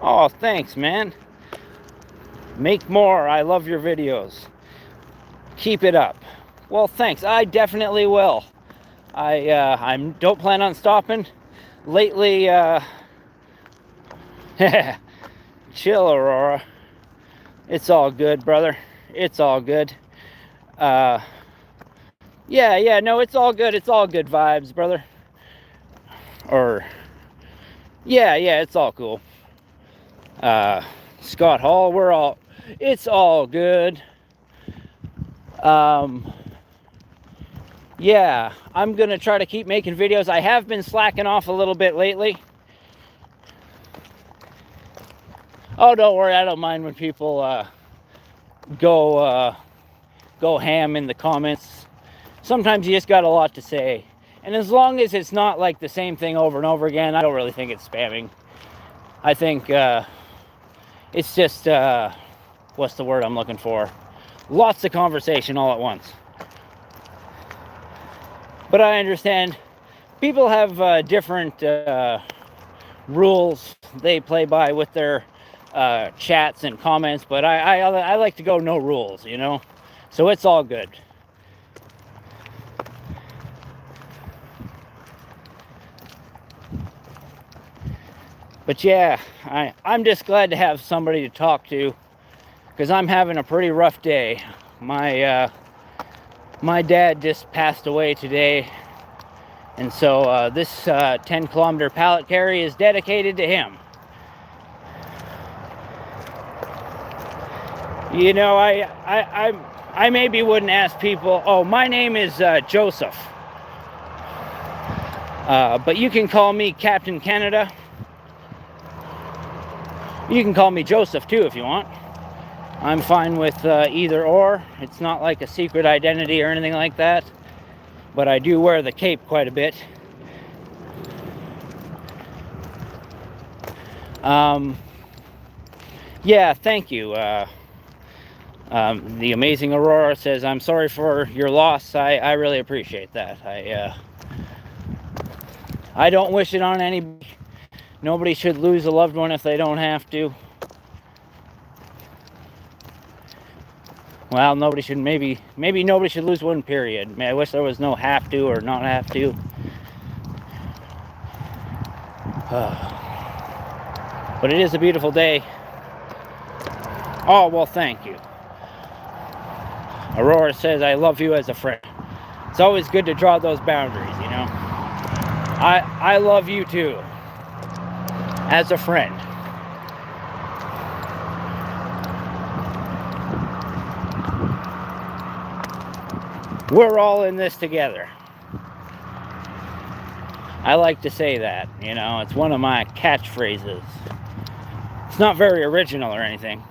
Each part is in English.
Oh, thanks, man. Make more. I love your videos. Keep it up. Well, thanks. I definitely will. I don't plan on stopping. Lately, chill, Aurora. It's all good, brother. It's all good. Yeah, no, it's all good. It's all good vibes, brother. Or, yeah, it's all cool. Scott Hall, it's all good. Yeah, I'm gonna try to keep making videos. I have been slacking off a little bit lately. Oh, don't worry, I don't mind when people go ham in the comments. Sometimes you just got a lot to say. And as long as it's not like the same thing over and over again, I don't really think it's spamming. I think it's just, what's the word I'm looking for? Lots of conversation all at once. But I understand people have different rules they play by with their chats and comments, but I like to go no rules, you know? So it's all good. But yeah, I'm just glad to have somebody to talk to, because I'm having a pretty rough day. My dad just passed away today, and so this 10-kilometer pallet carry is dedicated to him. You know, I maybe wouldn't ask people, oh, my name is Joseph. But you can call me Captain Canada. You can call me Joseph too if you want. I'm fine with either or. It's not like a secret identity or anything like that. But I do wear the cape quite a bit. Yeah, thank you. The amazing Aurora says, I'm sorry for your loss. I really appreciate that. I don't wish it on anybody. Nobody should lose a loved one if they don't have to. Well, nobody should, maybe nobody should lose one, period. I wish there was no have to or not have to. But it is a beautiful day. Oh, well, thank you. Aurora says, I love you as a friend. It's always good to draw those boundaries, you know. I love you too, as a friend. We're all in this together. I like to say that, you know, it's one of my catchphrases. It's not very original or anything.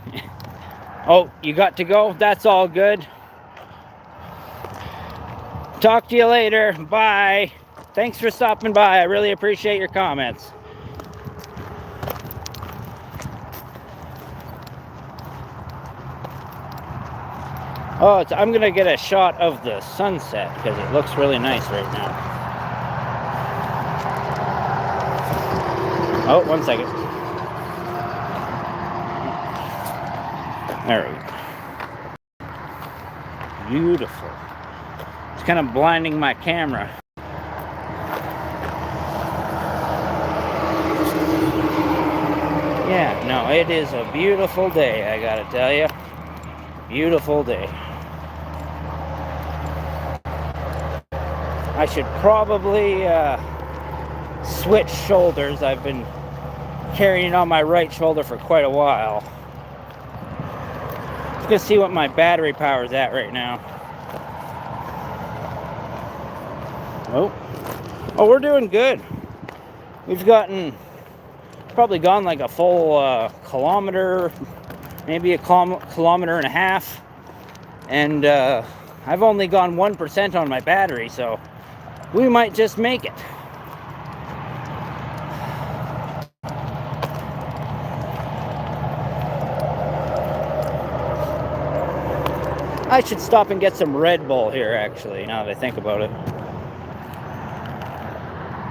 Oh, you got to go? That's all good. Talk to you later. Bye. Thanks for stopping by. I really appreciate your comments. Oh, I'm going to get a shot of the sunset because it looks really nice right now. Oh, 1 second. There we go. Beautiful. It's kind of blinding my camera. Yeah, no, it is a beautiful day, I gotta tell you. Beautiful day. I should probably switch shoulders. I've been carrying it on my right shoulder for quite a while. Let's go see what my battery power is at right now. Oh, we're doing good. We've probably gone like a full kilometer, maybe a kilometer and a half, and I've only gone 1% on my battery, so we might just make it. I should stop and get some Red Bull here, actually, now that I think about it.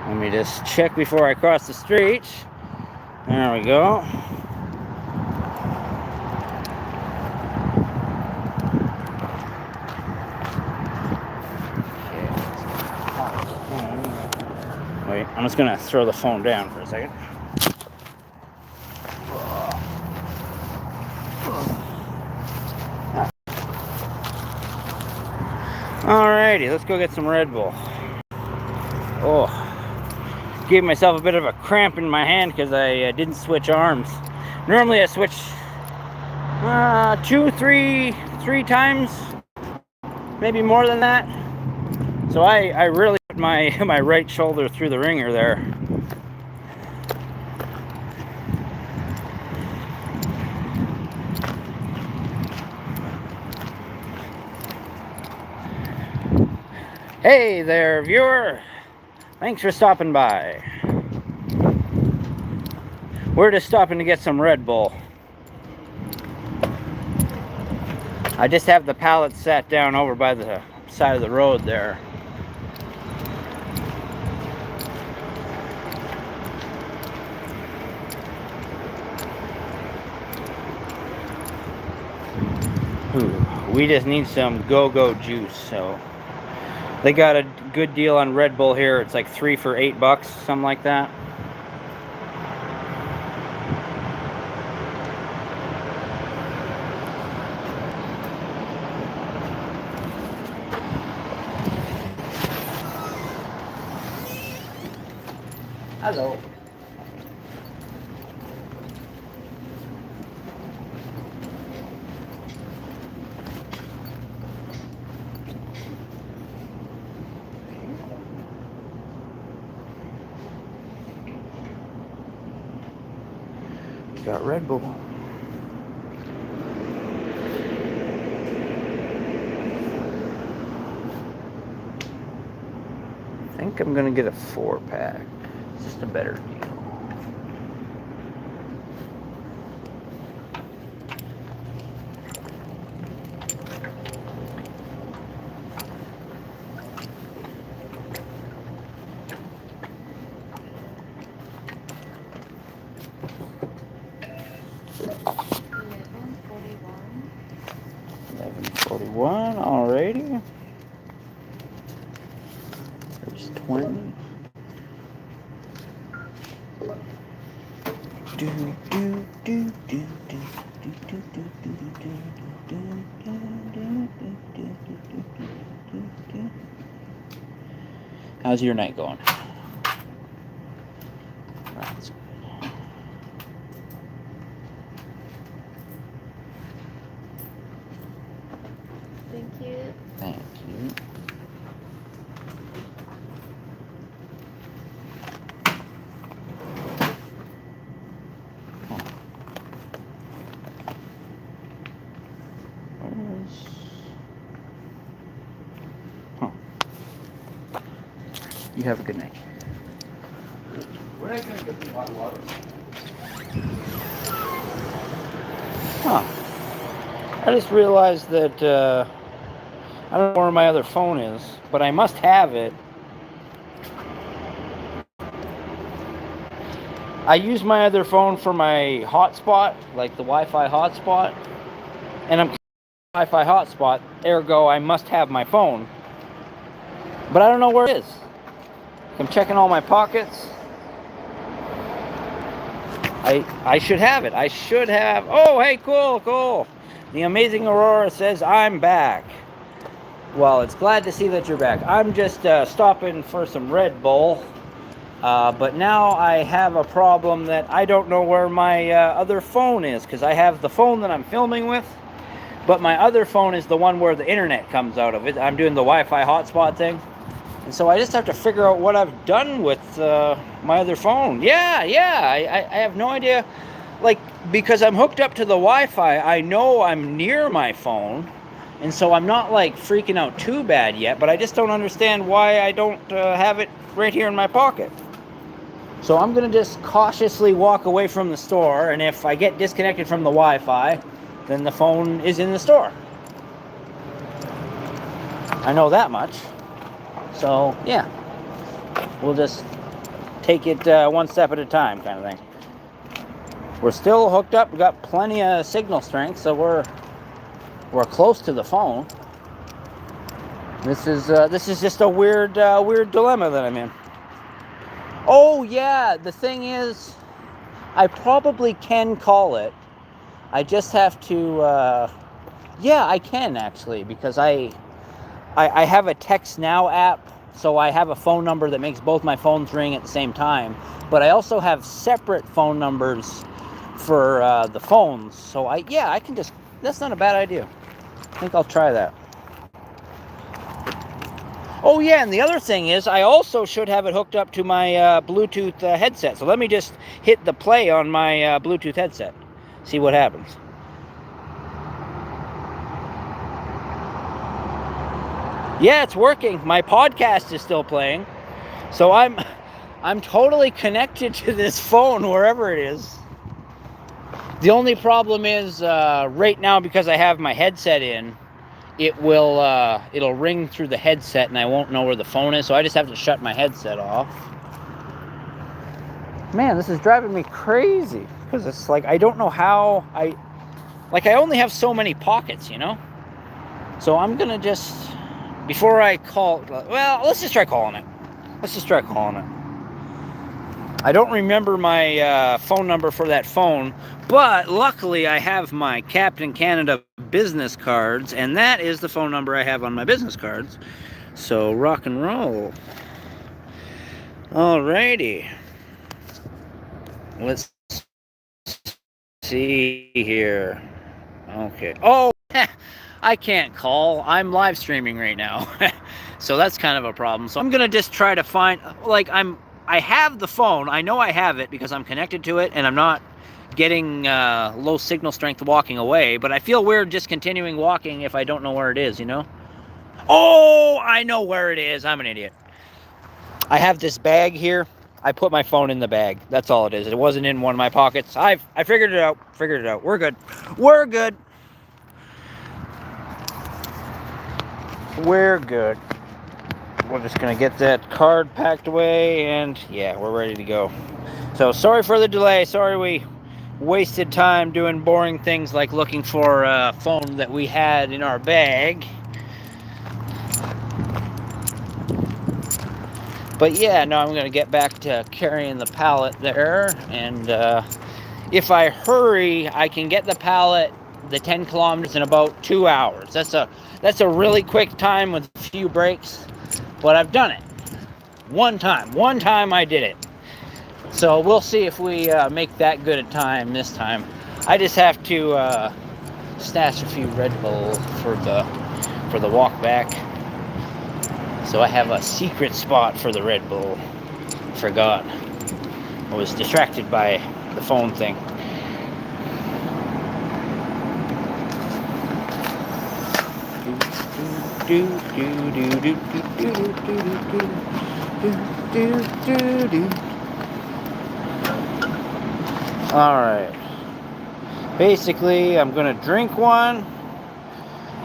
Let me just check before I cross the street. There we go. Wait, I'm just gonna throw the phone down for a second. Alrighty, let's go get some Red Bull. Oh, gave myself a bit of a cramp in my hand because I didn't switch arms. Normally I switch 3 times, maybe more than that. So I really put my right shoulder through the ringer there. Hey there, viewer. Thanks for stopping by. We're just stopping to get some Red Bull. I just have the pallet sat down over by the side of the road there. Ooh, we just need some go-go juice, so they got a good deal on Red Bull here. It's like 3 for $8, something like that. Hello. Got Red Bull. I think I'm gonna get a 4-pack. It's just a better deal. $11.41, alrighty. There's 20. How's your night going? That's good. Thank you. Thank you. You have a good night. We're not going to get the hot water. Huh. I just realized that I don't know where my other phone is, but I must have it. I use my other phone for my hotspot, like the Wi-Fi hotspot, and I'm Wi-Fi hotspot, ergo I must have my phone. But I don't know where it is. I'm checking all my pockets. I should have it. I should have. Oh, hey, cool. The Amazing Aurora says I'm back. Well, it's glad to see that you're back. I'm just stopping for some Red Bull. But now I have a problem that I don't know where my other phone is, because I have the phone that I'm filming with, but my other phone is the one where the internet comes out of it. I'm doing the Wi-Fi hotspot thing. And so I just have to figure out what I've done with my other phone. I have no idea. Like, because I'm hooked up to the Wi-Fi, I know I'm near my phone. And so I'm not, like, freaking out too bad yet. But I just don't understand why I don't have it right here in my pocket. So I'm going to just cautiously walk away from the store. And if I get disconnected from the Wi-Fi, then the phone is in the store. I know that much. So, yeah, we'll just take it one step at a time, kind of thing. We're still hooked up. We've got plenty of signal strength, so we're close to the phone. This is just a weird dilemma that I'm in. Oh yeah, the thing is, I probably can call it. I just have to. Yeah, I can actually, because I have a Text Now app, so I have a phone number that makes both my phones ring at the same time. But I also have separate phone numbers for the phones. So I can just. That's not a bad idea. I think I'll try that. Oh yeah, and the other thing is, I also should have it hooked up to my Bluetooth headset. So let me just hit the play on my Bluetooth headset. See what happens. Yeah, it's working. My podcast is still playing. So I'm totally connected to this phone wherever it is. The only problem is right now, because I have my headset in, it'll ring through the headset and I won't know where the phone is, so I just have to shut my headset off. Man, this is driving me crazy, because it's like I don't know how I only have so many pockets, you know? So I'm gonna just, before I call, well, let's just try calling it. I don't remember my phone number for that phone, but luckily I have my Captain Canada business cards, and that is the phone number I have on my business cards. So rock and roll. Alrighty. Let's see here. Okay. Oh, I can't call. I'm live streaming right now. So that's kind of a problem. So I'm gonna just try to find, I have the phone. I know I have it because I'm connected to it, and I'm not getting low signal strength walking away, but I feel weird just continuing walking if I don't know where it is, you know? Oh, I know where it is. I'm an idiot. I have this bag here. I put my phone in the bag. That's all it is. It wasn't in one of my pockets. I figured it out. We're good. We're good. We're just gonna get that card packed away, and yeah, we're ready to go. So sorry for the delay. Sorry we wasted time doing boring things like looking for a phone that we had in our bag. But yeah, no, I'm going to get back to carrying the pallet there, and if I hurry, I can get the pallet, the 10 kilometers, in about 2 hours. That's a really quick time with a few breaks, but I've done it. One time I did it. So we'll see if we make that good a time this time. I just have to stash a few Red Bull for the walk back. So I have a secret spot for the Red Bull. Forgot. I was distracted by the phone thing. Alright. Basically, I'm gonna drink one,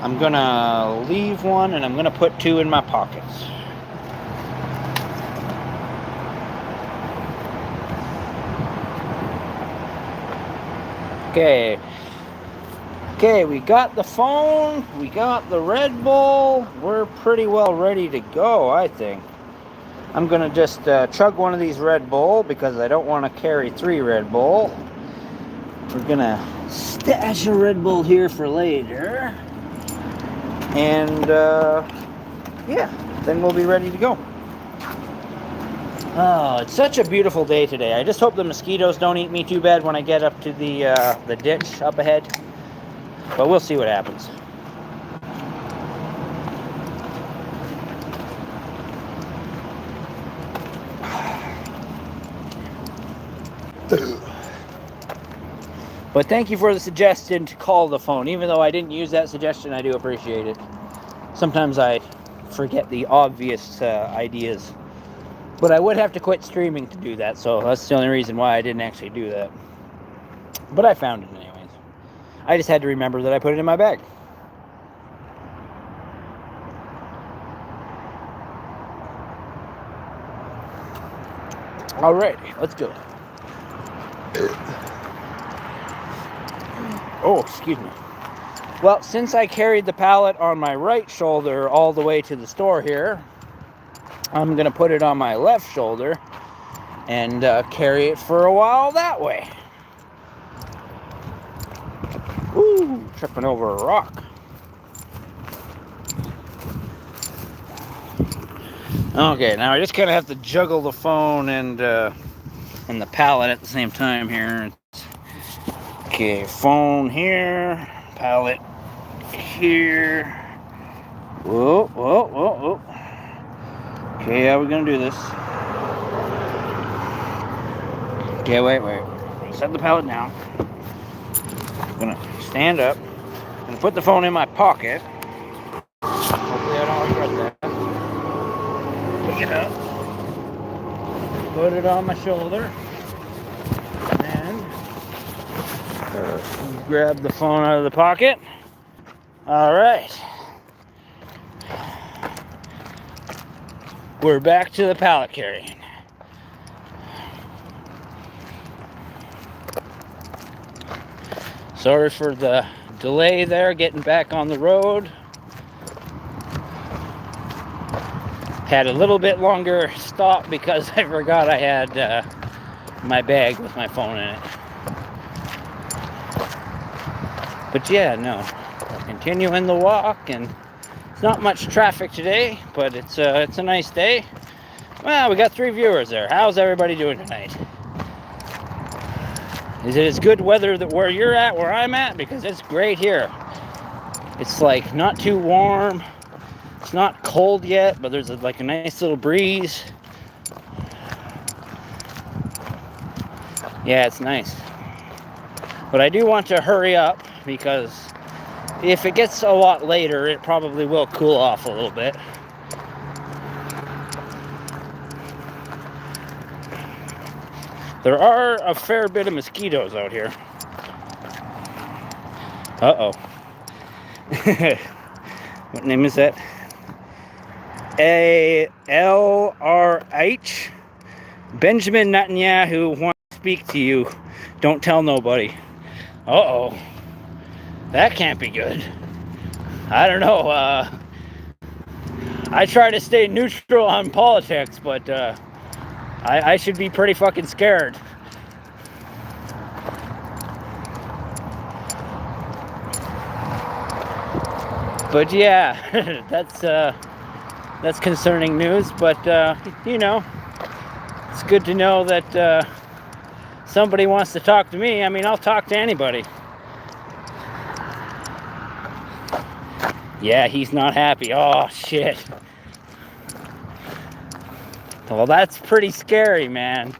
I'm gonna leave one, and I'm gonna put 2 in my pockets. Okay, we got the phone, we got the Red Bull, we're pretty well ready to go, I think. I'm gonna just chug one of these Red Bull because I don't want to carry 3 Red Bull. We're gonna stash a Red Bull here for later. And yeah, then we'll be ready to go. Oh, it's such a beautiful day today. I just hope the mosquitoes don't eat me too bad when I get up to the ditch up ahead. But we'll see what happens. But thank you for the suggestion to call the phone. Even though I didn't use that suggestion, I do appreciate it. Sometimes I forget the obvious ideas. But I would have to quit streaming to do that, so that's the only reason why I didn't actually do that. But I found it anyways. I just had to remember that I put it in my bag. Alrighty, let's go. Oh, excuse me. Well, since I carried the pallet on my right shoulder all the way to the store here, I'm going to put it on my left shoulder and carry it for a while that way. Ooh, tripping over a rock. Okay, now I just kind of have to juggle the phone and the pallet at the same time here. Okay, phone here, pallet here. Whoa, whoa, whoa, whoa. Okay, how are we gonna do this? Okay, wait. Set the pallet down. I'm gonna stand up and put the phone in my pocket. Hopefully I don't regret that. Pick it up. Put it on my shoulder. And grab the phone out of the pocket. All right. We're back to the pallet carrying. Sorry for the delay there, getting back on the road. Had a little bit longer stop because I forgot I had my bag with my phone in it. But yeah, no, we're continuing the walk, and it's not much traffic today, but it's a nice day. Well, we got 3 viewers there. How's everybody doing tonight? Is it as good weather that where you're at, where I'm at? Because it's great here. It's like not too warm. It's not cold yet, but there's like a nice little breeze. Yeah, it's nice. But I do want to hurry up because if it gets a lot later, it probably will cool off a little bit. There are a fair bit of mosquitoes out here. Uh-oh. What name is that? ALRH. Benjamin Netanyahu wants to speak to you. Don't tell nobody. Uh-oh. That can't be good. I don't know. I try to stay neutral on politics, but I should be pretty fucking scared. But yeah, that's concerning news. But you know, it's good to know that somebody wants to talk to me. I mean, I'll talk to anybody. Yeah, he's not happy. Oh shit. Well, that's pretty scary, man.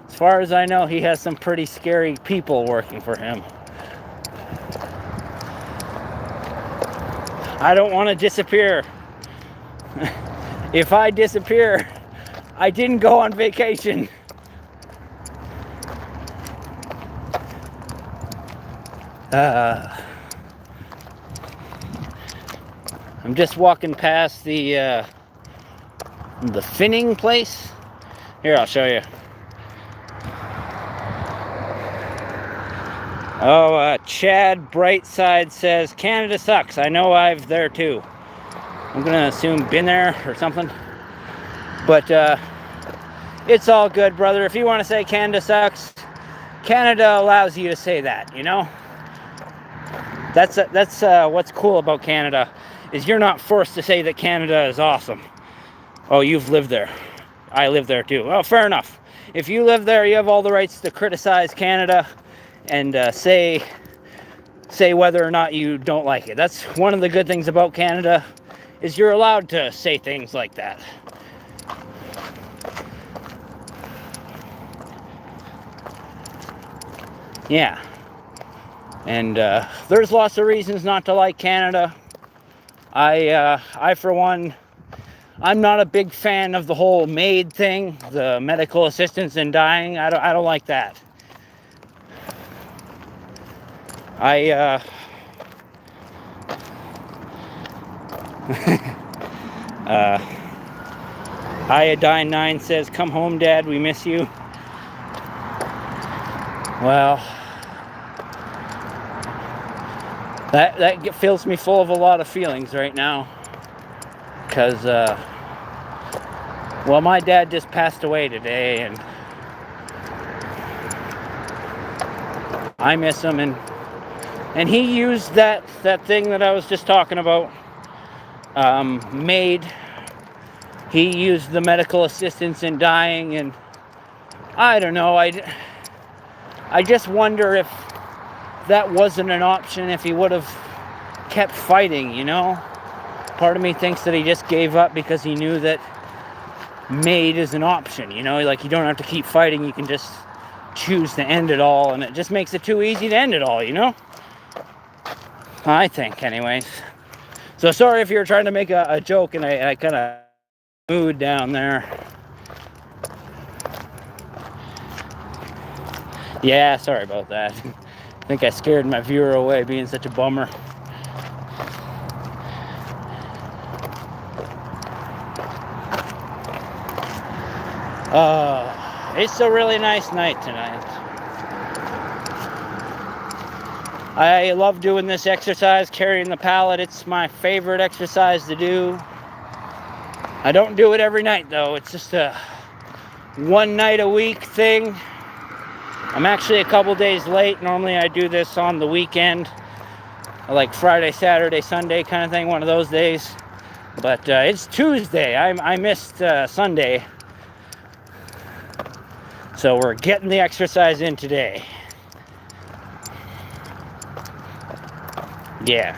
As far as I know, he has some pretty scary people working for him. I don't want to disappear. If I disappear, I didn't go on vacation. I'm just walking past the finning place. Here, I'll show you. Oh, Chad Brightside says Canada sucks. I know I've there too. I'm gonna assume been there or something. But it's all good, brother. If you want to say Canada sucks, Canada allows you to say that, you know? That's what's cool about Canada, is you're not forced to say that Canada is awesome. Oh, you've lived there. I live there too. Well, fair enough. If you live there, you have all the rights to criticize Canada and say whether or not you don't like it. That's one of the good things about Canada, is you're allowed to say things like that. Yeah. And there's lots of reasons not to like Canada. I for one, I'm not a big fan of the whole MAID thing, the medical assistance in dying. I don't like that. Iodine9 says, "Come home, Dad. We miss you." Well, That fills me full of a lot of feelings right now. Because, well, my dad just passed away today, and I miss him, and he used that thing that I was just talking about, MAID. He used the medical assistance in dying, and I don't know, I just wonder if that wasn't an option, if he would have kept fighting, you know? Part of me thinks that he just gave up because he knew that MAID is an option, you know? Like, you don't have to keep fighting, you can just choose to end it all, and it just makes it too easy to end it all, you know? I think, anyways. So sorry if you were trying to make a joke and I kind of mood down there. Yeah, sorry about that. I think I scared my viewer away being such a bummer. It's a really nice night tonight. I love doing this exercise, carrying the pallet. It's my favorite exercise to do. I don't do it every night though. It's just a one night a week thing. I'm actually a couple days late. Normally I do this on the weekend, like Friday, Saturday, Sunday kind of thing, one of those days. But it's Tuesday. I missed Sunday. So we're getting the exercise in today. Yeah.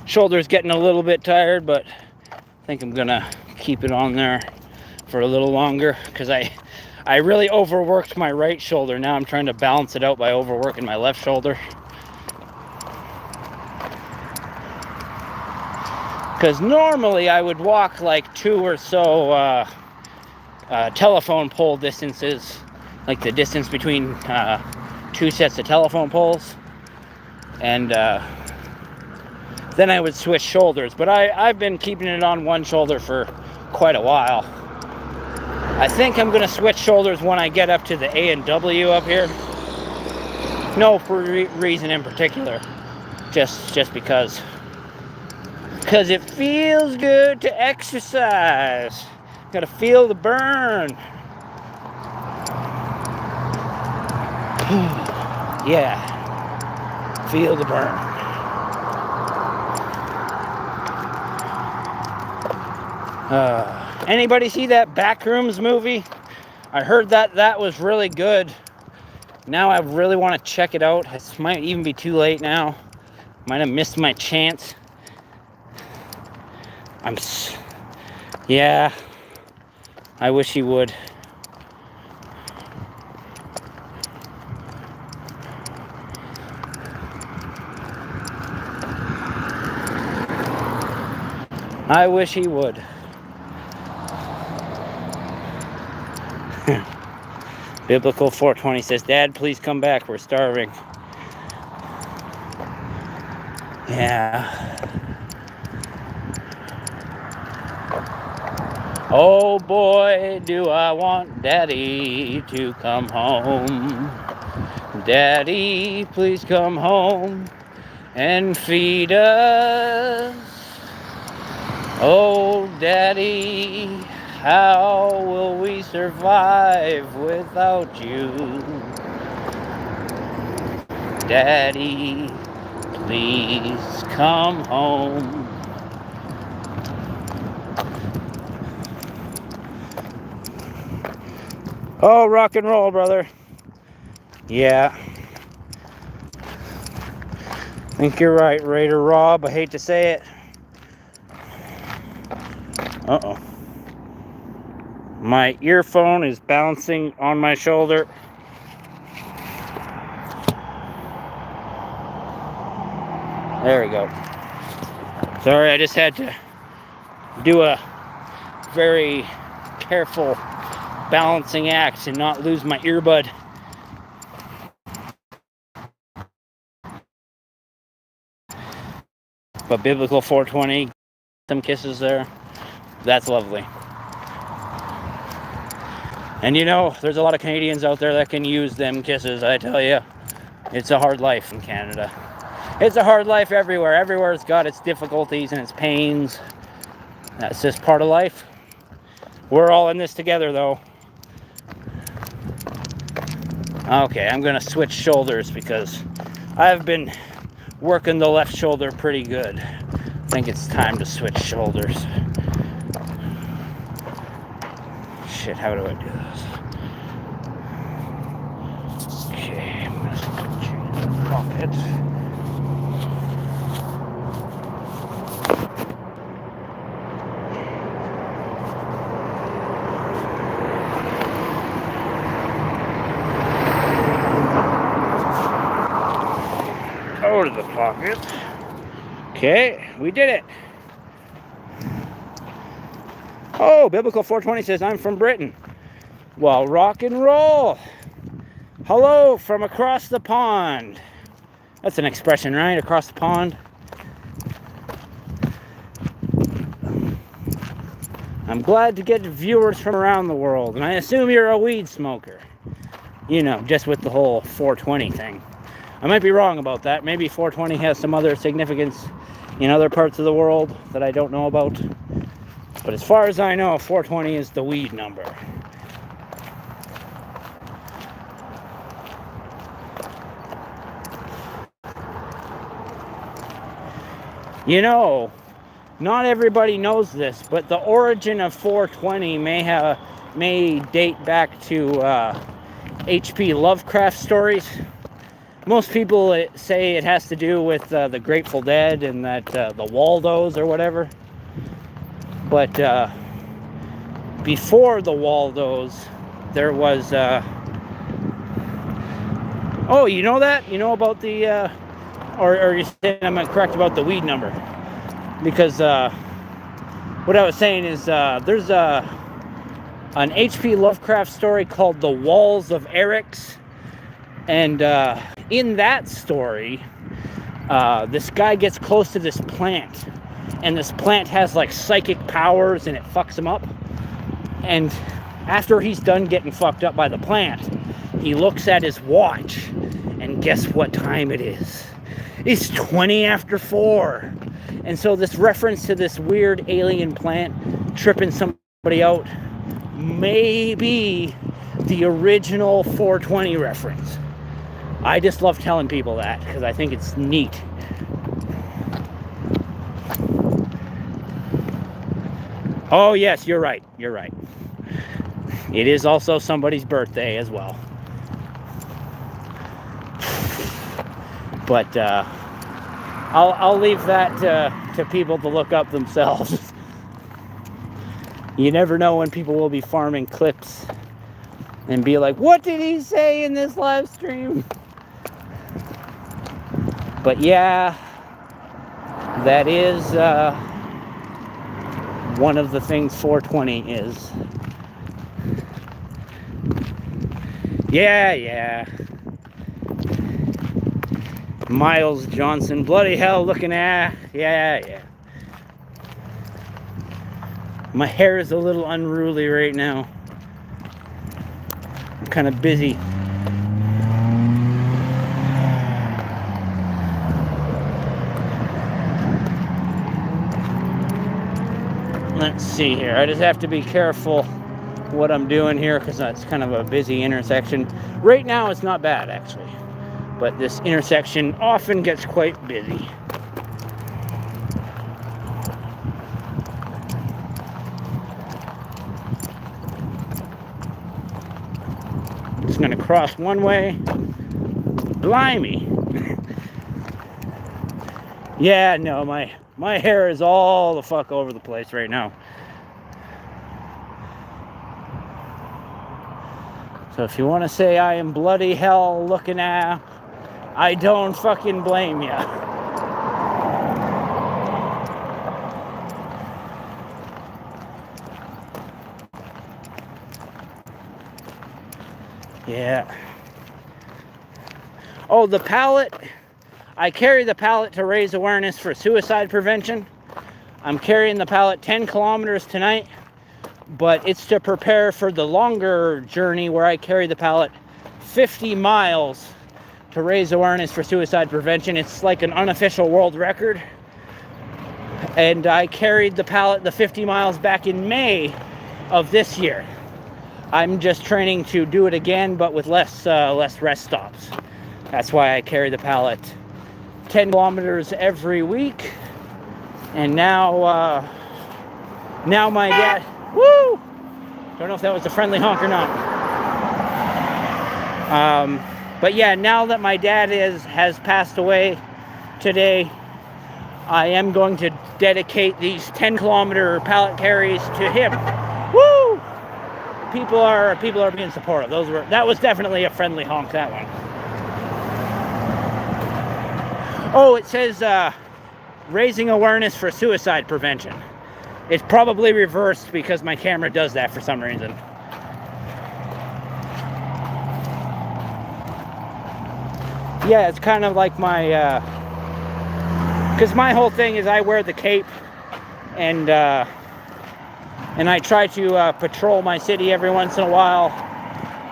Shoulder's getting a little bit tired, but I think I'm gonna keep it on there for a little longer because I really overworked my right shoulder. Now I'm trying to balance it out by overworking my left shoulder. Because normally I would walk like 2 or so telephone pole distances, like the distance between 2 sets of telephone poles, and then I would switch shoulders. But I've been keeping it on one shoulder for quite a while. I think I'm going to switch shoulders when I get up to the A and W up here. No reason in particular. Just because. Because it feels good to exercise. Got to feel the burn. Yeah. Feel the burn. Anybody see that Backrooms movie? I heard that was really good. Now I really want to check it out. It might even be too late now. Might have missed my chance. Yeah. I wish he would. I wish he would. Biblical 420 says, "Dad, please come back. We're starving." Yeah. Oh boy, do I want Daddy to come home. Daddy, please come home and feed us. Oh, Daddy, how will we survive without you? Daddy, please come home. Oh, rock and roll, brother. Yeah. I think you're right, Raider Rob. I hate to say it. Uh-oh. My earphone is bouncing on my shoulder. There we go. Sorry, I just had to do a very careful balancing act and not lose my earbud. But biblical 420, some kisses there. That's lovely. And you know, there's a lot of Canadians out there that can use them kisses, I tell you. It's a hard life in Canada. It's a hard life everywhere. Everywhere's got its difficulties and its pains. That's just part of life. We're all in this together, though. Okay, I'm gonna switch shoulders because I've been working the left shoulder pretty good. I think it's time to switch shoulders. Shit, how do I do this? Okay, I'm gonna change the pocket. Out of the pocket. Okay, we did it. Oh, Biblical 420 says, I'm from Britain. Well, rock and roll. Hello from across the pond. That's an expression, right? Across the pond. I'm glad to get viewers from around the world. And I assume you're a weed smoker. You know, just with the whole 420 thing. I might be wrong about that. Maybe 420 has some other significance in other parts of the world that I don't know about. But as far as I know, 420 is the weed number. You know, not everybody knows this, but the origin of 420 may date back to H.P. Lovecraft stories. Most people say it has to do with the Grateful Dead and that the Waldos or whatever. But before the Waldos, there was... Oh, you know that? You know about the... Or you saying I'm correct about the weed number? Because what I was saying is there's an H.P. Lovecraft story called The Walls of Eryx. And in that story, this guy gets close to this plant. And this plant has like psychic powers and it fucks him up. And after he's done getting fucked up by the plant, he looks at his watch. And guess what time it is? It's 20 after 4. And so this reference to this weird alien plant tripping somebody out may be the original 420 reference. I just love telling people that because I think it's neat. Oh yes, you're right. You're right. It is also somebody's birthday as well. But I'll leave that to people to look up themselves. You never know when people will be farming clips and be like, what did he say in this live stream? But yeah, that is one of the things 420 is. Yeah. Miles Johnson, bloody hell, looking at, yeah. My hair is a little unruly right now. I'm kind of busy. Let's see here. I just have to be careful what I'm doing here because that's kind of a busy intersection. Right now it's not bad actually. But this intersection often gets quite busy. Just gonna cross one way. Blimey. Yeah, no, my hair is all the fuck over the place right now. So if you want to say I am bloody hell looking at, I don't fucking blame ya. Yeah. Oh, the pallet. I carry the pallet to raise awareness for suicide prevention. I'm carrying the pallet 10 kilometers tonight, but it's to prepare for the longer journey where I carry the pallet 50 miles to raise awareness for suicide prevention. It's like an unofficial world record. And I carried the pallet the 50 miles back in May of this year. I'm just training to do it again, but with less rest stops. That's why I carry the pallet 10 kilometers every week. And now my dad, woo! Don't know if that was a friendly honk or not. But yeah, now that my dad has passed away today, I am going to dedicate these 10-kilometer pallet carries to him. Woo! People are being supportive. That was definitely a friendly honk, that one. Oh, it says raising awareness for suicide prevention. It's probably reversed because my camera does that for some reason. Yeah, it's kind of like my because my whole thing is I wear the cape, and I try to patrol my city every once in a while.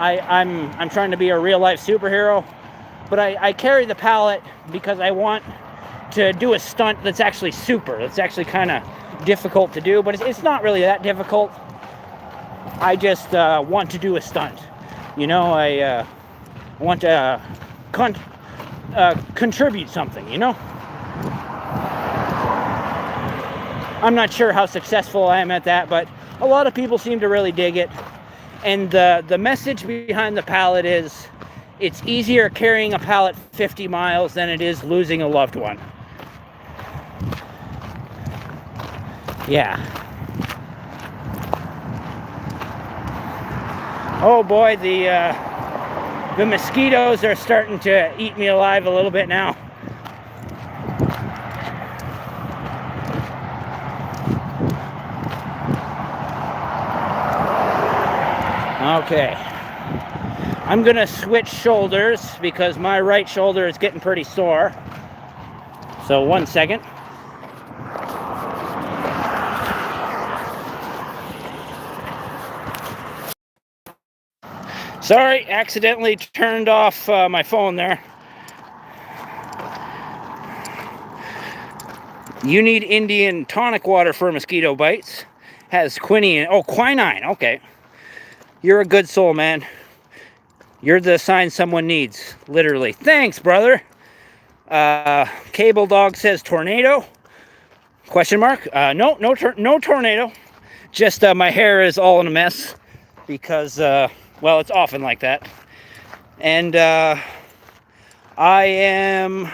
I'm trying to be a real life superhero, but I carry the pallet because I want to do a stunt that's actually that's actually kind of difficult to do, but it's not really that difficult. I just want to do a stunt, you know. I want to contribute something, you know. I'm not sure how successful I am at that, but a lot of people seem to really dig it. And the message behind the pallet is, it's easier carrying a pallet 50 miles than it is losing a loved one. Yeah. Oh boy, the mosquitoes are starting to eat me alive a little bit now. Okay, I'm gonna switch shoulders because my right shoulder is getting pretty sore. So 1 second. Sorry, accidentally turned off my phone there. You need Indian tonic water for mosquito bites. Has quinine. Oh, quinine. Okay. You're a good soul, man. You're the sign someone needs, literally. Thanks, brother. Cable Dog says tornado? Question mark? No tornado. Just my hair is all in a mess because, well, it's often like that. And I am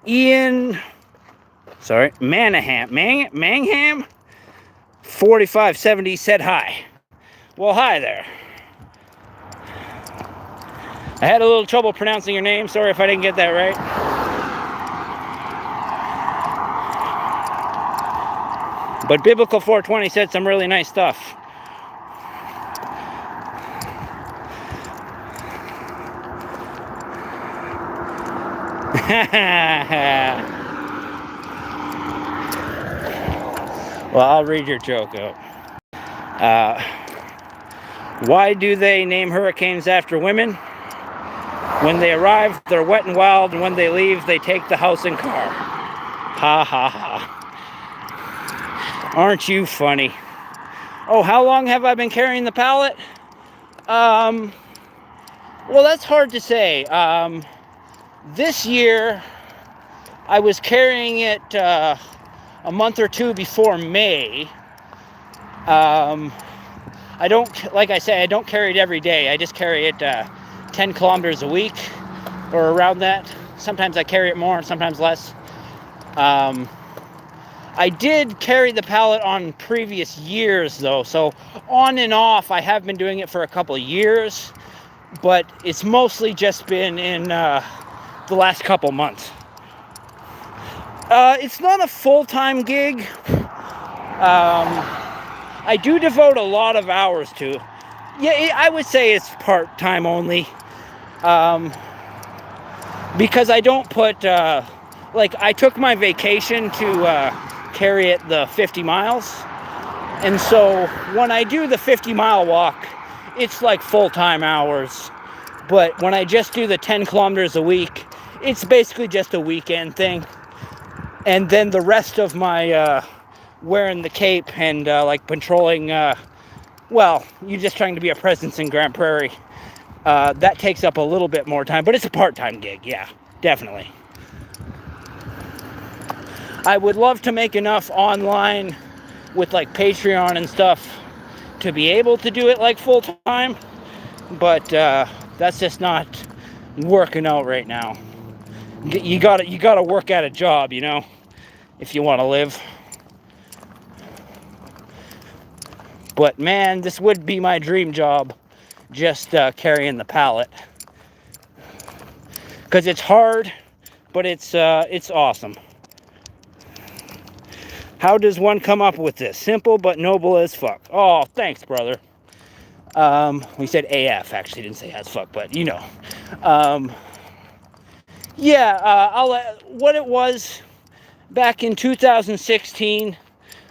Ian. Sorry, Mangham. 4570 said hi. Well, hi there. I had a little trouble pronouncing your name. Sorry if I didn't get that right. But Biblical 420 said some really nice stuff. Well, I'll read your joke out. Why do they name hurricanes after women? When they arrive, they're wet and wild, and when they leave, they take the house and car. Ha ha ha. Aren't you funny? Oh, how long have I been carrying the pallet? Well, that's hard to say. This year, I was carrying it a month or two before May. I don't, like I say, I don't carry it every day. I just carry it 10 kilometers a week or around that. Sometimes I carry it more and sometimes less. I did carry the pallet on previous years though, so on and off I have been doing it for a couple of years, but it's mostly just been in the last couple months. It's not a full-time gig. I do devote a lot of hours to. Yeah, I would say it's part-time only. because I don't put, like, I took my vacation to carry it the 50 miles. And so when I do the 50-mile walk, it's like full-time hours. But when I just do the 10 kilometers a week, it's basically just a weekend thing. And then the rest of my wearing the cape and like patrolling, well, you're just trying to be a presence in Grand Prairie. That takes up a little bit more time, but it's a part-time gig, yeah, definitely. I would love to make enough online with like Patreon and stuff to be able to do it like full-time, but that's just not working out right now. You gotta work at a job, you know, if you want to live. But man, this would be my dream job, just carrying the pallet, because it's hard, but it's awesome. How does one come up with this? Simple but noble as fuck. Oh, thanks, brother. We said AF, actually didn't say as fuck, but you know. What it was, back in 2016,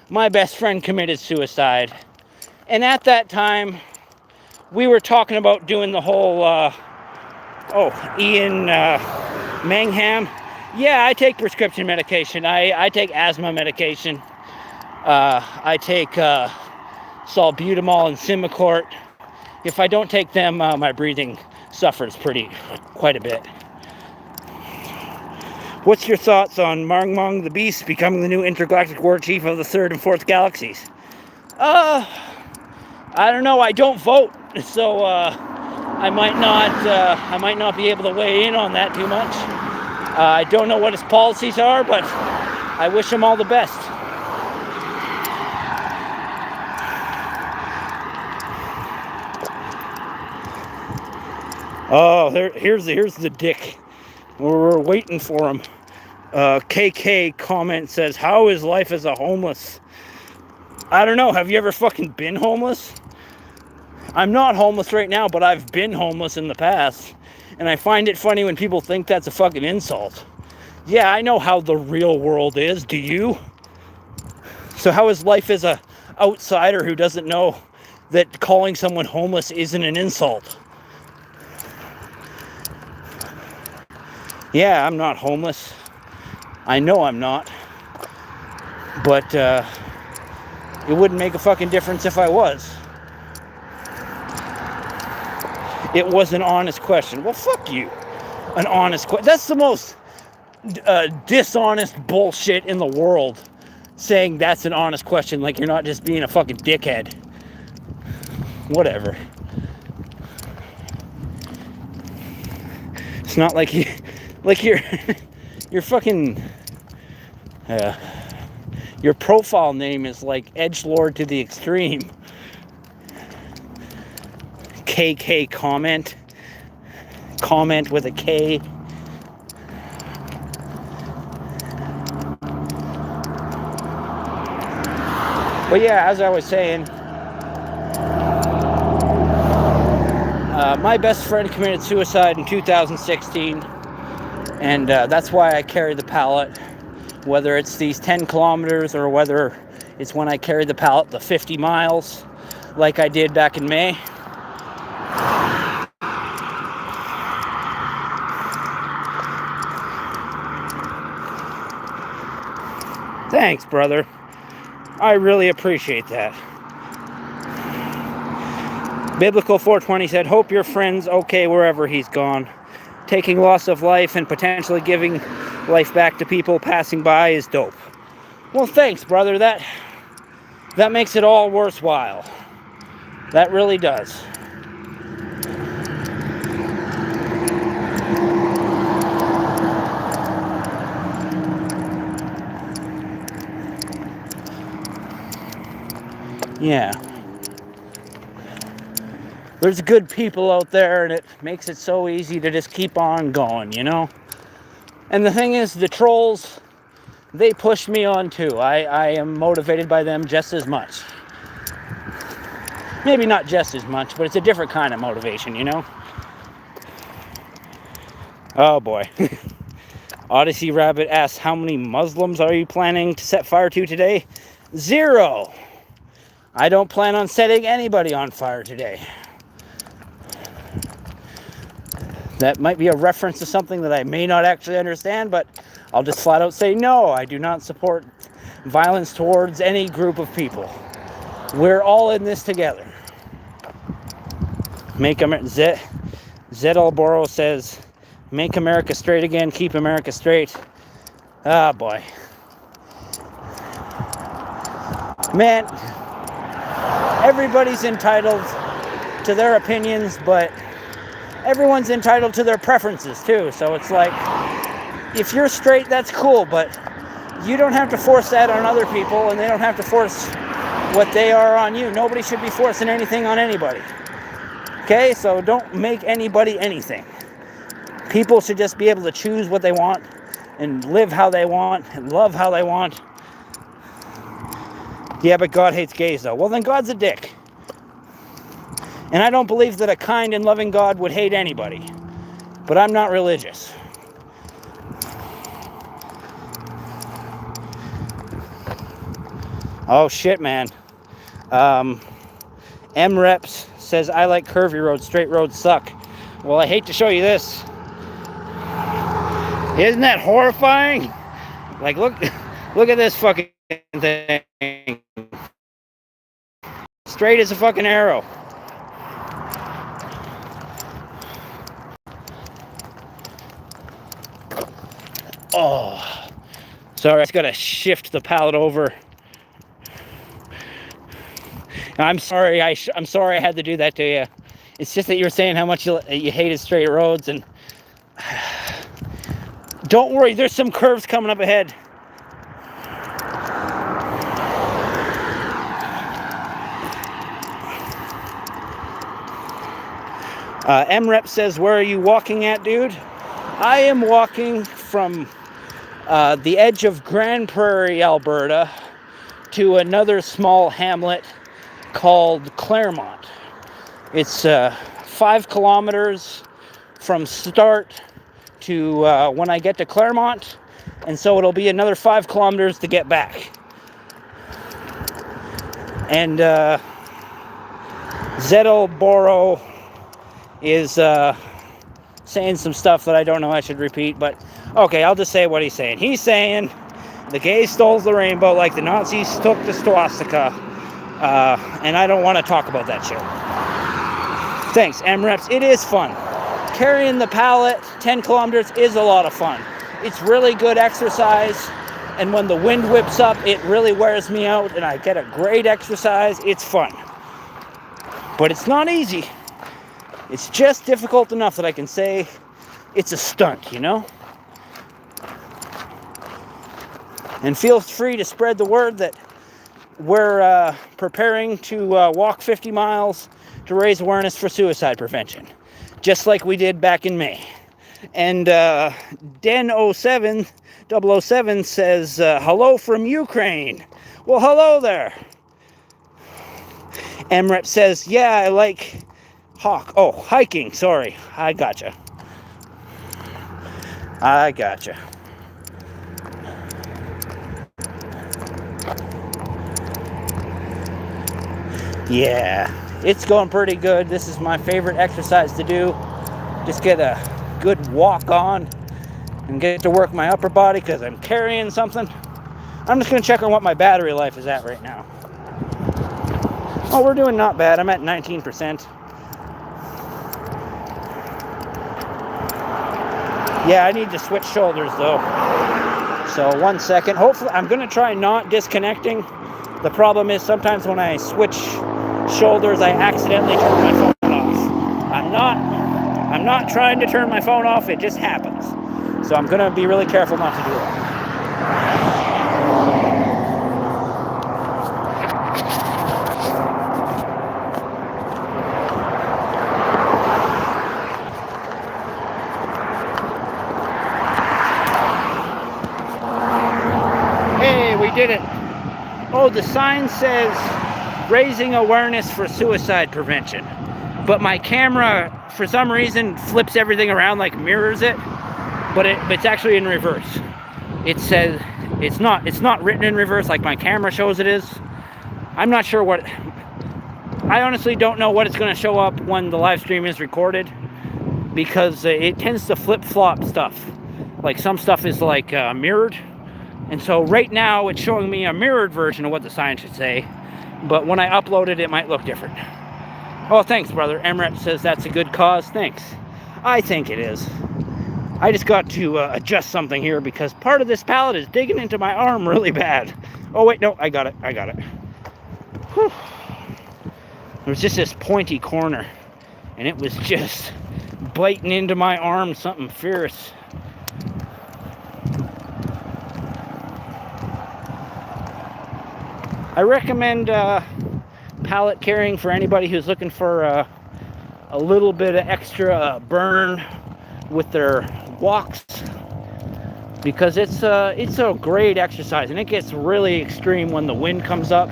my best friend committed suicide. And at that time, we were talking about doing the whole, Ian Mangham. Yeah, I take prescription medication. I take asthma medication. I take salbutamol and Symbicort. If I don't take them, my breathing suffers quite a bit. What's your thoughts on Mong Mong the Beast becoming the new intergalactic war chief of the 3rd and 4th galaxies? I don't know. I don't vote, so I might not be able to weigh in on that too much. I don't know what his policies are, but I wish him all the best. Oh, here's the dick. We're waiting for him. KK comment says, "How is life as a homeless?" I don't know. Have you ever fucking been homeless? I'm not homeless right now, but I've been homeless in the past. And I find it funny when people think that's a fucking insult. Yeah, I know how the real world is. Do you? So how is life as a outsider who doesn't know that calling someone homeless isn't an insult? Yeah, I'm not homeless. I know I'm not. But it wouldn't make a fucking difference if I was. It was an honest question. Well, fuck you. An honest question. That's the most dishonest bullshit in the world. Saying that's an honest question, like you're not just being a fucking dickhead. Whatever. It's not like you're fucking. Your profile name is like edgelord to the extreme. KK comment with a K. But yeah, as I was saying, my best friend committed suicide in 2016, and that's why I carry the pallet, whether it's these 10 kilometers or whether it's when I carry the pallet the 50 miles like I did back in May. Thanks, brother. I really appreciate that. Biblical 420 said, "Hope your friend's okay wherever he's gone. Taking loss of life and potentially giving life back to people passing by is dope." Well, thanks, brother. That makes it all worthwhile. That really does. Yeah. There's good people out there, and it makes it so easy to just keep on going, you know? And the thing is, the trolls, they push me on too. I am motivated by them just as much. Maybe not just as much, but it's a different kind of motivation, you know? Oh boy. Odyssey Rabbit asks, how many Muslims are you planning to set fire to today? 0. I don't plan on setting anybody on fire today. That might be a reference to something that I may not actually understand, but I'll just flat out say no, I do not support violence towards any group of people. We're all in this together. Zedelboro says, make America straight again, keep America straight. Ah, boy. Man, everybody's entitled to their opinions, but everyone's entitled to their preferences too. So it's like, if you're straight, that's cool, but you don't have to force that on other people, and they don't have to force what they are on you. Nobody should be forcing anything on anybody. Okay, so don't make anybody anything. People should just be able to choose what they want and live how they want and love how they want. Yeah, but God hates gays though. Well, then God's a dick. And I don't believe that a kind and loving God would hate anybody. But I'm not religious. Oh shit, man. M-Reps says, I like curvy roads, straight roads suck. Well, I hate to show you this. Isn't that horrifying? Like, look at this fucking thing. Straight as a fucking arrow. Oh. Sorry, I just gotta shift the pallet over. I'm sorry. I'm sorry I had to do that to you. It's just that you were saying how much you hated straight roads, and don't worry, there's some curves coming up ahead. M-Rep says, where are you walking at, dude? I am walking from the edge of Grand Prairie, Alberta, to another small hamlet called Claremont. It's 5 kilometers from start to when I get to Claremont, and so it'll be another 5 kilometers to get back. And Zedelboro is saying some stuff that I don't know I should repeat, but okay, I'll just say what he's saying. He's saying the gays stole the rainbow like the Nazis took the swastika, and I don't want to talk about that shit. Thanks, M-Reps. It is fun. Carrying the pallet 10 kilometers is a lot of fun. It's really good exercise, and when the wind whips up, it really wears me out, and I get a great exercise. It's fun. But it's not easy. It's just difficult enough that I can say it's a stunt, you know? And feel free to spread the word that we're preparing to walk 50 miles to raise awareness for suicide prevention, just like we did back in May. And Den07 007 says, hello from Ukraine. Well, hello there. MREP says, yeah, I like hiking. Sorry, I gotcha. Yeah, it's going pretty good. This is my favorite exercise to do. Just get a good walk on and get to work my upper body because I'm carrying something. I'm just going to check on what my battery life is at right now. Oh, we're doing not bad. I'm at 19%. Yeah, I need to switch shoulders though. So 1 second. Hopefully, I'm going to try not disconnecting. The problem is sometimes when I switch shoulders, I accidentally turn my phone off. I'm not trying to turn my phone off. It just happens. So I'm going to be really careful not to do that. Hey, we did it. Oh, the sign says raising awareness for suicide prevention. But my camera, for some reason, flips everything around, like mirrors it. but it's actually in reverse. It says it's not written in reverse like my camera shows it is. I'm not sure what. I honestly don't know what it's going to show up when the live stream is recorded, because it tends to flip-flop stuff. Like some stuff is like mirrored, and so right now it's showing me a mirrored version of what the sign should say, but when I upload it, it might look different. Oh, thanks, brother. Emret says that's a good cause. Thanks. I think it is. I just got to adjust something here because part of this pallet is digging into my arm really bad. Oh, wait, no, I got it. Whew. There was just this pointy corner, and it was just biting into my arm, something fierce. I recommend pallet carrying for anybody who's looking for a little bit of extra burn with their walks, because it's a great exercise, and it gets really extreme when the wind comes up.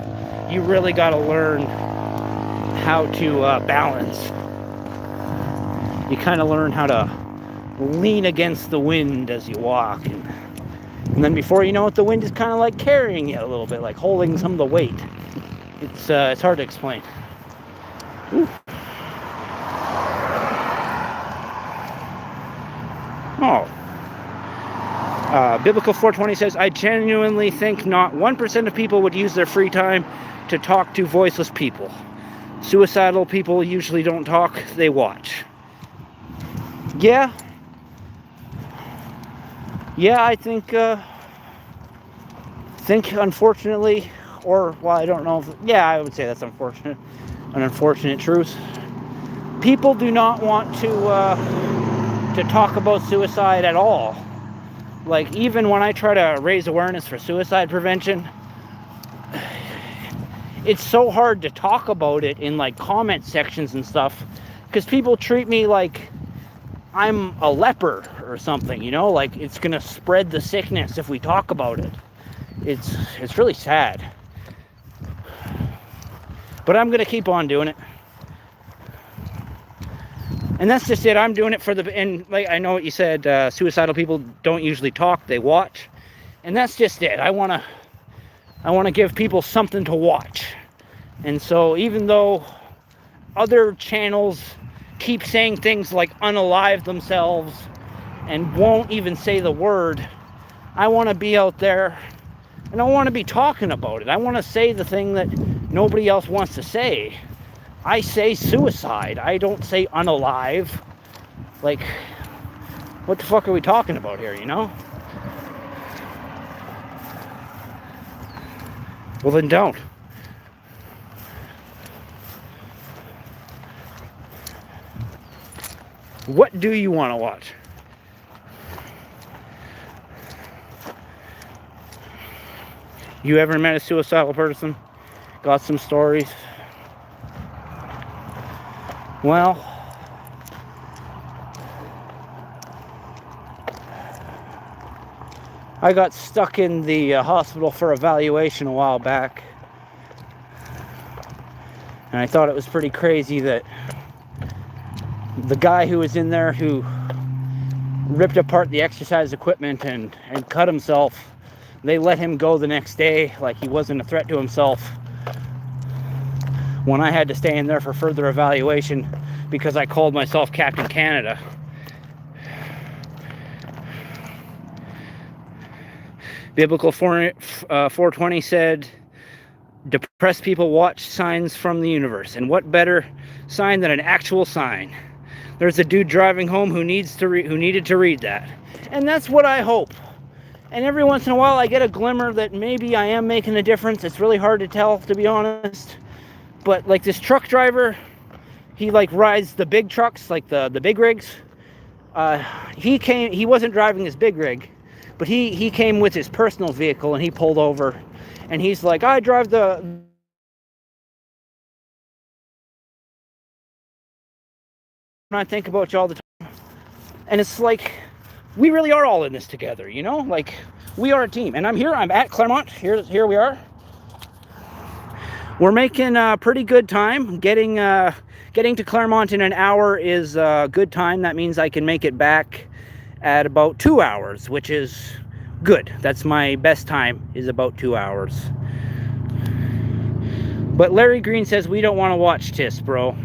You really got to learn how to balance. You kind of learn how to lean against the wind as you walk, and then before you know it, the wind is kind of like carrying you a little bit, like holding some of the weight. It's hard to explain. Ooh. Oh. Biblical 420 says, I genuinely think not 1% of people would use their free time to talk to voiceless people. Suicidal people usually don't talk, they watch. Yeah, I think unfortunately, or, well, I don't know. I would say that's unfortunate. An unfortunate truth. People do not want to talk about suicide at all. Like, even when I try to raise awareness for suicide prevention, it's so hard to talk about it in like comment sections and stuff, because people treat me like I'm a leper or something, you know, like it's gonna spread the sickness if we talk about it. It's really sad, but I'm gonna keep on doing it. And that's just it. I'm doing it for and like, I know what you said, suicidal people don't usually talk, they watch. And that's just it. I want to give people something to watch. And so even though other channels keep saying things like unalive themselves and won't even say the word, I want to be out there and I want to be talking about it. I want to say the thing that nobody else wants to say. I say suicide. I don't say unalive. Like, what the fuck are we talking about here, you know? Well, then don't. What do you want to watch? You ever met a suicidal person? Got some stories? Well, I got stuck in the hospital for evaluation a while back, and I thought it was pretty crazy that the guy who was in there, who ripped apart the exercise equipment and cut himself, they let him go the next day like he wasn't a threat to himself, when I had to stay in there for further evaluation because I called myself Captain Canada. Biblical 420 said, depressed people watch signs from the universe. And what better sign than an actual sign? There's a dude driving home who needed to read that. And that's what I hope. And every once in a while I get a glimmer that maybe I am making a difference. It's really hard to tell, to be honest. But like this truck driver, he like rides the big trucks, like the big rigs. He wasn't driving his big rig, but he came with his personal vehicle, and he pulled over, and he's like, I drive the... I think about you all the time. And it's like, we really are all in this together, you know? Like, we are a team. And I'm at Claremont. Here we are. We're making a pretty good time. Getting to Claremont in an hour is a good time. That means I can make it back at about 2 hours, which is good. That's my best time, is about 2 hours. But Larry Green says we don't want to watch this, bro.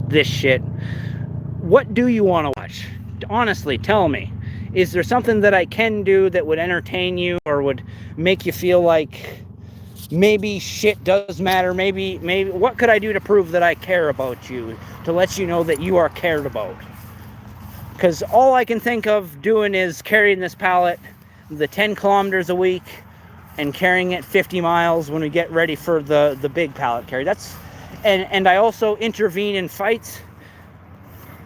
This shit. What do you want to watch? Honestly, tell me. Is there something that I can do that would entertain you or would make you feel like maybe shit does matter? Maybe what could I do to prove that I care about you, to let you know that you are cared about? Because all I can think of doing is carrying this pallet the 10 kilometers a week and carrying it 50 miles when we get ready for the big pallet carry. And I also intervene in fights.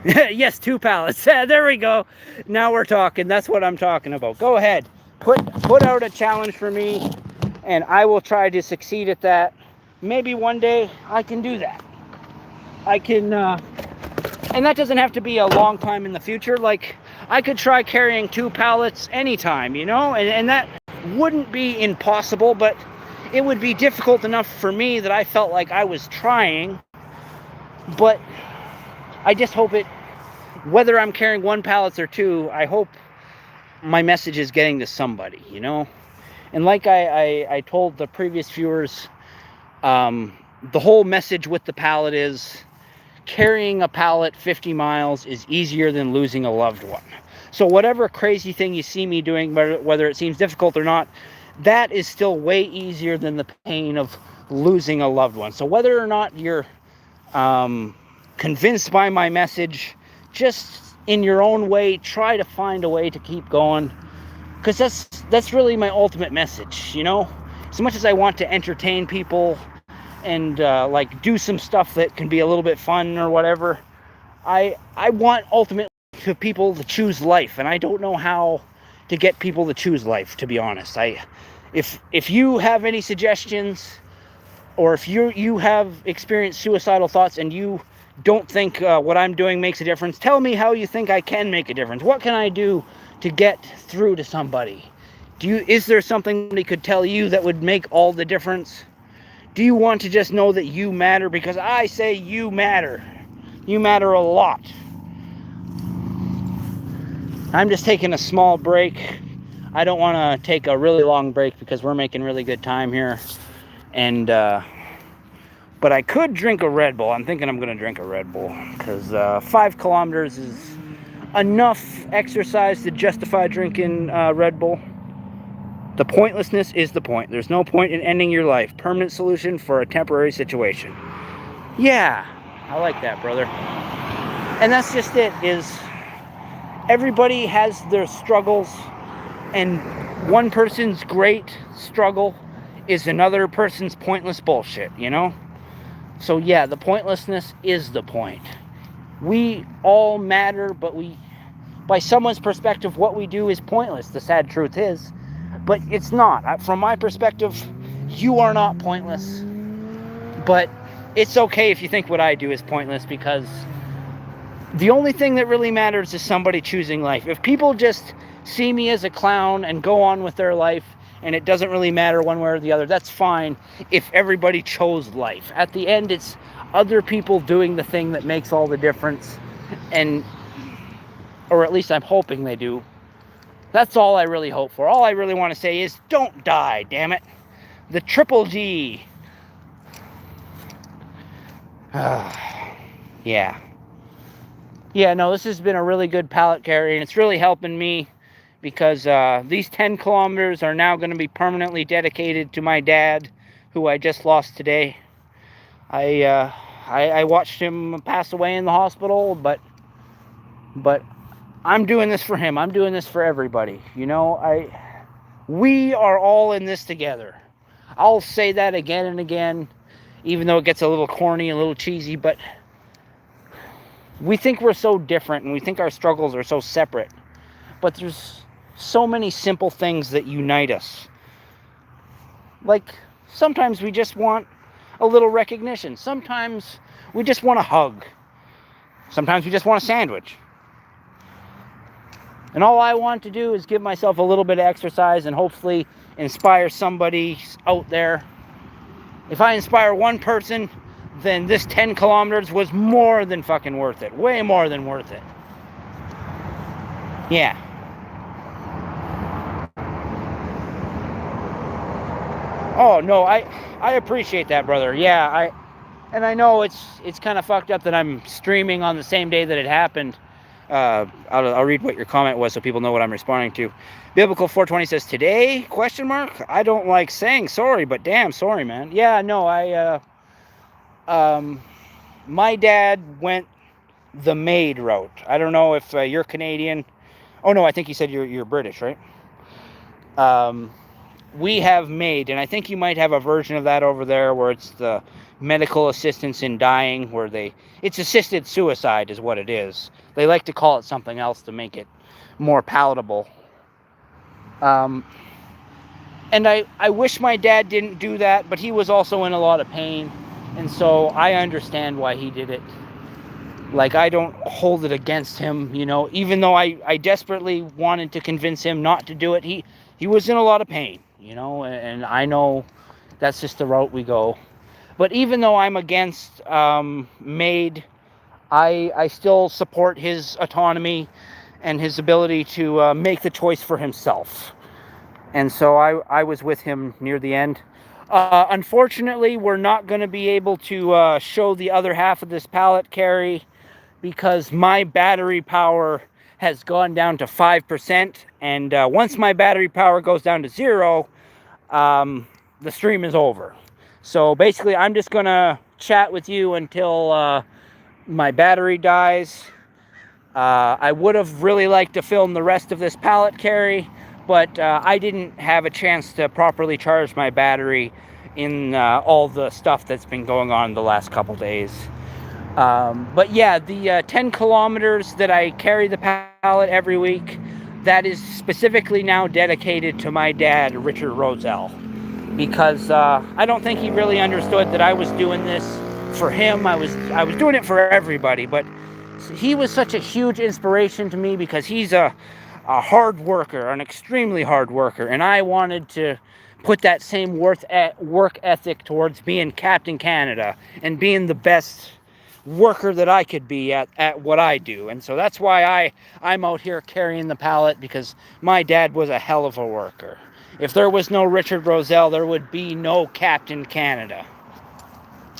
Yes, 2 pallets. There we go. Now we're talking. That's what I'm talking about. Go ahead. Put out a challenge for me, and I will try to succeed at that. Maybe one day I can do that. I can, and that doesn't have to be a long time in the future. Like, I could try carrying 2 pallets anytime, you know? And that wouldn't be impossible, but it would be difficult enough for me that I felt like I was trying. But I just hope it, whether I'm carrying 1 pallet or 2, I hope my message is getting to somebody, you know? And like I told the previous viewers, the whole message with the pallet is carrying a pallet 50 miles is easier than losing a loved one. So whatever crazy thing you see me doing, whether it seems difficult or not, that is still way easier than the pain of losing a loved one. So whether or not you're convinced by my message, just in your own way, try to find a way to keep going, because that's really my ultimate message, you know? As much as I want to entertain people and like do some stuff that can be a little bit fun or whatever, I want ultimately to people to choose life, and I don't know how to get people to choose life, to be honest. If you have any suggestions, or if you have experienced suicidal thoughts and you don't think what I'm doing makes a difference, tell me how you think I can make a difference. What can I do to get through to somebody? Is there something somebody could tell you that would make all the difference? Do you want to just know that you matter? Because I say you matter. You matter a lot. I'm just taking a small break. I don't want to take a really long break because we're making really good time here. And but I could drink a Red Bull. I'm thinking I'm going to drink a Red Bull because 5 kilometers is enough exercise to justify drinking Red Bull. The pointlessness is the point. There's no point in ending your life. Permanent solution for a temporary situation. Yeah, I like that, brother. And that's just it, is everybody has their struggles, and one person's great struggle is another person's pointless bullshit, you know? So yeah, the pointlessness is the point. We all matter, but by someone's perspective, what we do is pointless. The sad truth is, but it's not. From my perspective, you are not pointless. But it's okay if you think what I do is pointless, because the only thing that really matters is somebody choosing life. If people just see me as a clown and go on with their life, and it doesn't really matter one way or the other, that's fine if everybody chose life. At the end, it's other people doing the thing that makes all the difference, or at least I'm hoping they do. That's all I really hope for. All I really want to say is, don't die, damn it. The triple G. Yeah. Yeah, no, this has been a really good pallet carry, and it's really helping me, because these 10 kilometers are now going to be permanently dedicated to my dad, who I just lost today. I watched him pass away in the hospital, but I'm doing this for him. I'm doing this for everybody. You know, we are all in this together. I'll say that again and again, even though it gets a little corny, a little cheesy, but we think we're so different, and we think our struggles are so separate. But there's so many simple things that unite us. Like, sometimes we just want a little recognition. Sometimes we just want a hug. Sometimes we just want a sandwich. And all I want to do is give myself a little bit of exercise and hopefully inspire somebody out there. If I inspire one person, then this 10 kilometers was more than fucking worth it. Way more than worth it. Yeah. Oh no, I appreciate that, brother. Yeah, I know it's kind of fucked up that I'm streaming on the same day that it happened. I'll read what your comment was so people know what I'm responding to. Biblical 420 says, today, question mark? I don't like saying sorry, but damn, sorry, man. Yeah, no, my dad went the maid route. I don't know if you're Canadian. Oh no, I think you said you're British, right? We have maid, and I think you might have a version of that over there where it's the medical assistance in dying, where it's assisted suicide is what it is. They like to call it something else to make it more palatable. And I wish my dad didn't do that, but he was also in a lot of pain, and so I understand why he did it. Like, I don't hold it against him, you know, even though I desperately wanted to convince him not to do it. He was in a lot of pain, you know, and I know that's just the route we go. But even though I'm against MAID, I still support his autonomy and his ability to make the choice for himself. And so I was with him near the end. Unfortunately, we're not going to be able to show the other half of this pallet carry because my battery power has gone down to 5%. And once my battery power goes down to 0, the stream is over. So basically, I'm just going to chat with you until my battery dies. I would have really liked to film the rest of this pallet carry, but I didn't have a chance to properly charge my battery in all the stuff that's been going on the last couple days. But yeah, the 10 kilometers that I carry the pallet every week, that is specifically now dedicated to my dad, Richard Roszell, because I don't think he really understood that I was doing this for him. I was doing it for everybody, but he was such a huge inspiration to me because he's a hard worker, an extremely hard worker, and I wanted to put that same work ethic towards being Captain Canada and being the best worker that I could be at what I do. And so that's why I'm out here carrying the pallet, because my dad was a hell of a worker. If there was no Richard Roszell, there would be no Captain Canada.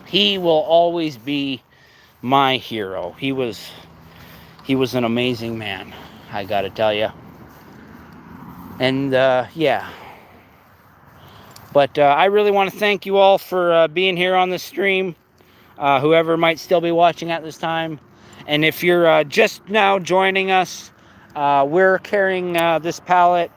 He will always be my hero. He was an amazing man, I gotta tell you. And yeah. But I really want to thank you all for being here on the stream. Whoever might still be watching at this time. And if you're just now joining us, we're carrying this pallet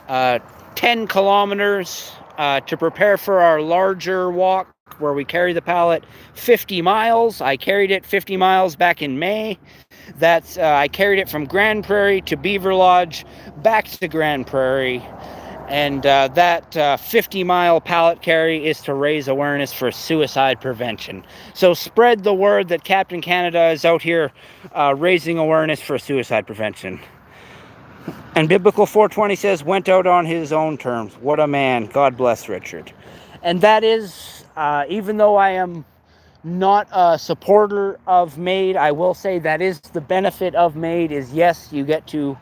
10 kilometers to prepare for our larger walk where we carry the pallet 50 miles. I carried it 50 miles back in May. That's I carried it from Grand Prairie to Beaver Lodge, back to Grand Prairie. And that 50-mile pallet carry is to raise awareness for suicide prevention. So spread the word that Captain Canada is out here raising awareness for suicide prevention. And Biblical 420 says, went out on his own terms. What a man. God bless Richard. And that is, even though I am not a supporter of MAID, I will say that is the benefit of MAID is, yes, you get to